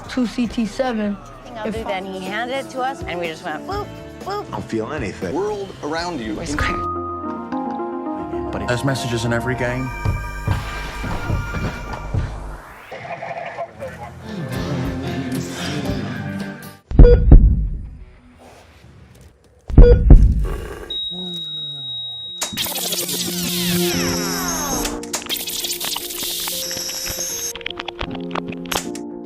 2CT7. I'll do that. And he handed it to us, and we just went, boop, boop. I don't feel anything. World around you. We're square. But there's messages in every game.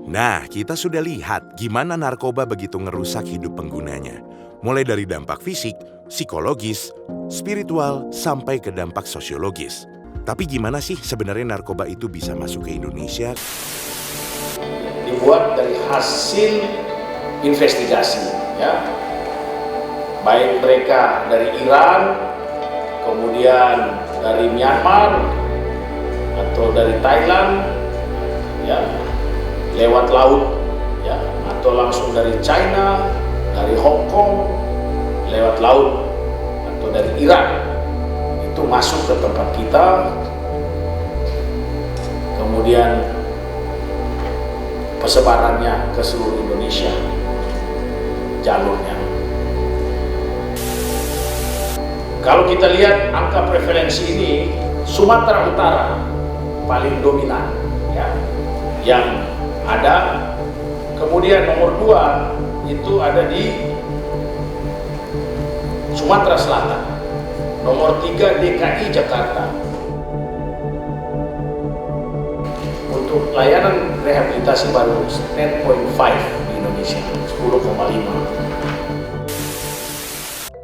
Nah, kita sudah lihat gimana narkoba begitu ngerusak hidup penggunanya. Mulai dari dampak fisik, psikologis, spiritual, sampai ke dampak sosiologis. Tapi gimana sih sebenarnya narkoba itu bisa masuk ke Indonesia? Dibuat dari hasil investigasi, ya. Baik mereka dari Iran, kemudian dari Myanmar, atau dari Thailand, ya, lewat laut, ya, atau langsung dari China, dari Hong Kong, lewat laut, atau dari Iran, itu masuk ke tempat kita, kemudian persebarannya ke seluruh Indonesia, jalurnya. Kalau kita lihat angka prevalensi ini, Sumatera Utara paling dominan, ya, yang ada. Kemudian nomor 2 itu ada di Sumatera Selatan. Nomor 3 DKI Jakarta. Untuk layanan rehabilitasi baru 10.5 di Indonesia, 10,5.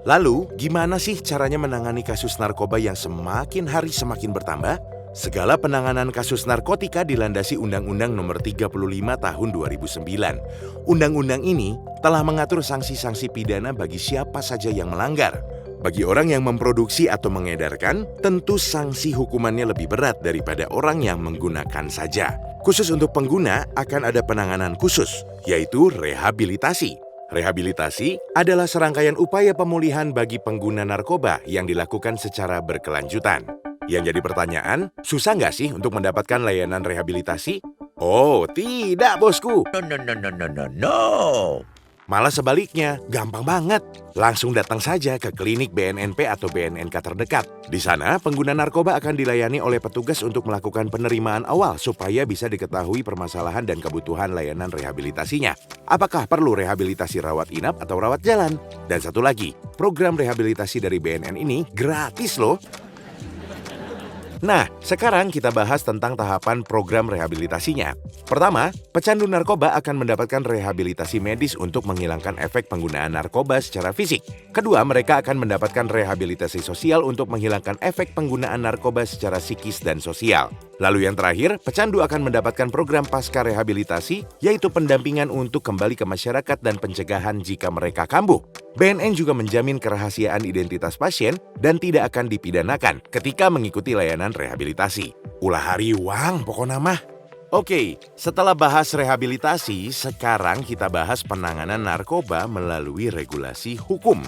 Lalu, gimana sih caranya menangani kasus narkoba yang semakin hari semakin bertambah? Segala penanganan kasus narkotika dilandasi Undang-Undang Nomor 35 Tahun 2009. Undang-undang ini telah mengatur sanksi-sanksi pidana bagi siapa saja yang melanggar. Bagi orang yang memproduksi atau mengedarkan, tentu sanksi hukumannya lebih berat daripada orang yang menggunakan saja. Khusus untuk pengguna akan ada penanganan khusus, yaitu rehabilitasi. Rehabilitasi adalah serangkaian upaya pemulihan bagi pengguna narkoba yang dilakukan secara berkelanjutan. Yang jadi pertanyaan, susah nggak sih untuk mendapatkan layanan rehabilitasi? Oh, tidak bosku. No. Malah sebaliknya, gampang banget. Langsung datang saja ke klinik BNNP atau BNNK terdekat. Di sana, pengguna narkoba akan dilayani oleh petugas untuk melakukan penerimaan awal supaya bisa diketahui permasalahan dan kebutuhan layanan rehabilitasinya. Apakah perlu rehabilitasi rawat inap atau rawat jalan? Dan satu lagi, program rehabilitasi dari BNN ini gratis loh. Nah, sekarang kita bahas tentang tahapan program rehabilitasinya. Pertama, pecandu narkoba akan mendapatkan rehabilitasi medis untuk menghilangkan efek penggunaan narkoba secara fisik. Kedua, mereka akan mendapatkan rehabilitasi sosial untuk menghilangkan efek penggunaan narkoba secara psikis dan sosial. Lalu yang terakhir, pecandu akan mendapatkan program pasca rehabilitasi, yaitu pendampingan untuk kembali ke masyarakat dan pencegahan jika mereka kambuh. BNN juga menjamin kerahasiaan identitas pasien dan tidak akan dipidanakan ketika mengikuti layanan rehabilitasi. Ulah hariwang pokoknya mah. Oke, setelah bahas rehabilitasi, sekarang kita bahas penanganan narkoba melalui regulasi hukum.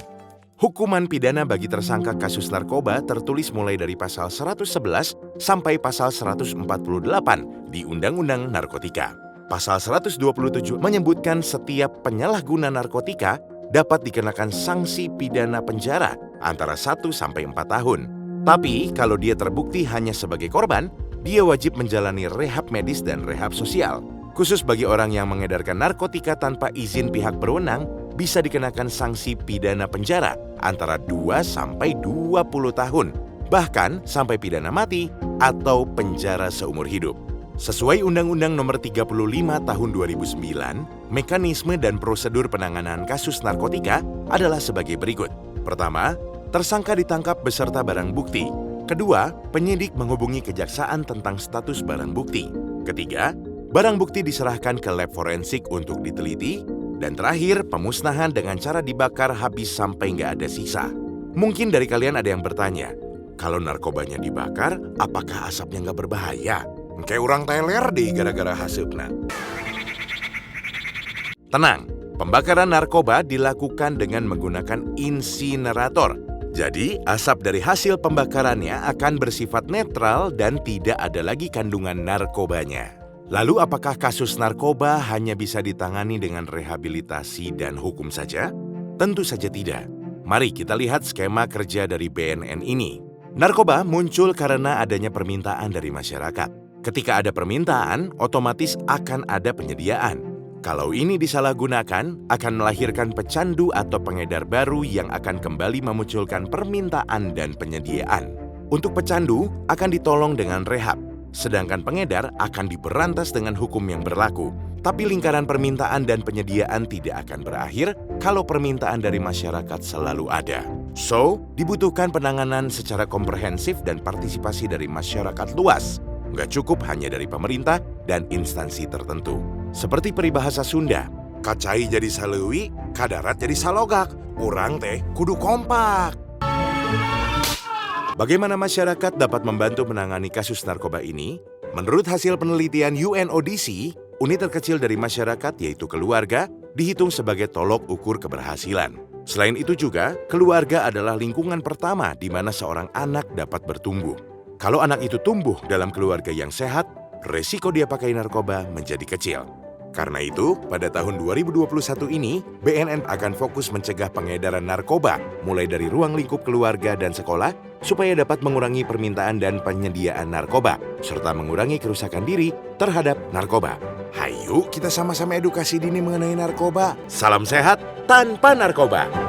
Hukuman pidana bagi tersangka kasus narkoba tertulis mulai dari pasal 111 sampai pasal 148 di Undang-Undang Narkotika. Pasal 127 menyebutkan setiap penyalahguna narkotika dapat dikenakan sanksi pidana penjara antara 1 sampai 4 tahun. Tapi kalau dia terbukti hanya sebagai korban, dia wajib menjalani rehab medis dan rehab sosial. Khusus bagi orang yang mengedarkan narkotika tanpa izin pihak berwenang, bisa dikenakan sanksi pidana penjara antara 2 sampai 20 tahun, bahkan sampai pidana mati atau penjara seumur hidup. Sesuai Undang-Undang Nomor 35 Tahun 2009, mekanisme dan prosedur penanganan kasus narkotika adalah sebagai berikut. Pertama, tersangka ditangkap beserta barang bukti. Kedua, penyidik menghubungi kejaksaan tentang status barang bukti. Ketiga, barang bukti diserahkan ke lab forensik untuk diteliti. Dan terakhir, pemusnahan dengan cara dibakar habis sampai nggak ada sisa. Mungkin dari kalian ada yang bertanya, kalau narkobanya dibakar, apakah asapnya nggak berbahaya? Kayak orang teler deh gara-gara hasupna. Tenang, pembakaran narkoba dilakukan dengan menggunakan insinerator. Jadi, asap dari hasil pembakarannya akan bersifat netral dan tidak ada lagi kandungan narkobanya. Lalu apakah kasus narkoba hanya bisa ditangani dengan rehabilitasi dan hukum saja? Tentu saja tidak. Mari kita lihat skema kerja dari BNN ini. Narkoba muncul karena adanya permintaan dari masyarakat. Ketika ada permintaan, otomatis akan ada penyediaan. Kalau ini disalahgunakan, akan melahirkan pecandu atau pengedar baru yang akan kembali memunculkan permintaan dan penyediaan. Untuk pecandu akan ditolong dengan rehab, sedangkan pengedar akan diberantas dengan hukum yang berlaku. Tapi lingkaran permintaan dan penyediaan tidak akan berakhir kalau permintaan dari masyarakat selalu ada. So, dibutuhkan penanganan secara komprehensif dan partisipasi dari masyarakat luas. Nggak cukup hanya dari pemerintah dan instansi tertentu. Seperti peribahasa Sunda, kacai jadi saleuwi, kadarat jadi salogak, urang teh kudu kompak. Bagaimana masyarakat dapat membantu menangani kasus narkoba ini? Menurut hasil penelitian UNODC, unit terkecil dari masyarakat yaitu keluarga dihitung sebagai tolok ukur keberhasilan. Selain itu juga, keluarga adalah lingkungan pertama di mana seorang anak dapat bertumbuh. Kalau anak itu tumbuh dalam keluarga yang sehat, resiko dia pakai narkoba menjadi kecil. Karena itu, pada tahun 2021 ini, BNN akan fokus mencegah pengedaran narkoba mulai dari ruang lingkup keluarga dan sekolah supaya dapat mengurangi permintaan dan penyediaan narkoba, serta mengurangi kerusakan diri terhadap narkoba. Hayu kita sama-sama edukasi dini mengenai narkoba. Salam sehat tanpa narkoba.